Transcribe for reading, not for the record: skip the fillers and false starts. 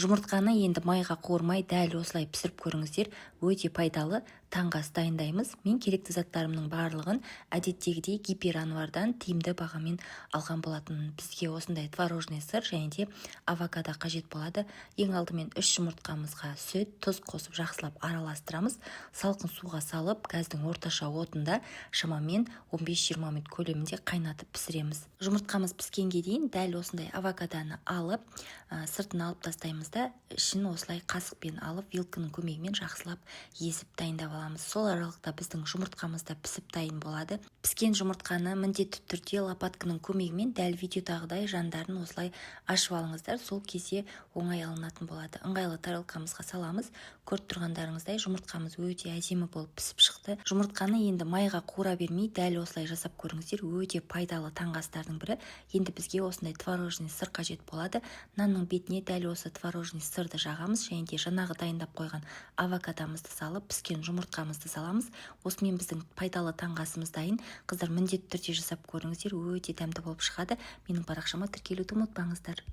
Жұмыртқаны енді майға қуырмай дәл осылай пісіріп көріңіздер, өте пайдалы таңғы ас дайындаймыз. Мен керекті заттарымның барлығын әдеттегідей гиперанвардан тиімді бағамен алған болатын. Бізге осындай творожный сыр және де авокадо қажет болады. Ең алдымен 3 жұмыртқамызға сүт, тұз қосып жақсылап араластырамыз. Салқын суға салып, газдың орташа отында шамамен 15-20 минут көлемінде қайнатып пісіреміз. Жұмыртқамыз піскенге дейін дәл осындай авокадоны алып, сыртын алып тастаймыз да, ішін осылай қасықпен алып, вилканың көмегімен жақсылап езіп дайындап аламыз. Сол аралықта біздің жұмыртқамыз да пісіп дайын болады. Піскен жұмыртқаны міндетті түрде лопатканың көмегімен дәл видеодағыдай жандарын осылай ашып алыңыздар. Сол кезде оңай алынатын болады. Ыңғайлы тарелкамызға саламыз. Көріп тұрғандарыңыздай жұмыртқамыз өте әдемі болып пісіп шықты. Жұмыртқаны енді майға қуыра бермей дәл осылай жасап көріңіздер. Өте пайдалы таңғы астардың бірі. Енді бізге осындай творожный сыр қажет болады. Нанның бетіне дәл осы творожный сырды жағамыз, және де жаңағы дайындап қойған авокадомызды салып, піскен жұмыртқамызды саламыз. Осымен біздің пайдалы таңғы асымыз дайын. Қыздар, міндетті түрде жасап көріңіздер, өте дәмді болып шығады. Менің парақшама тіркелуді ұмытпаңыздар.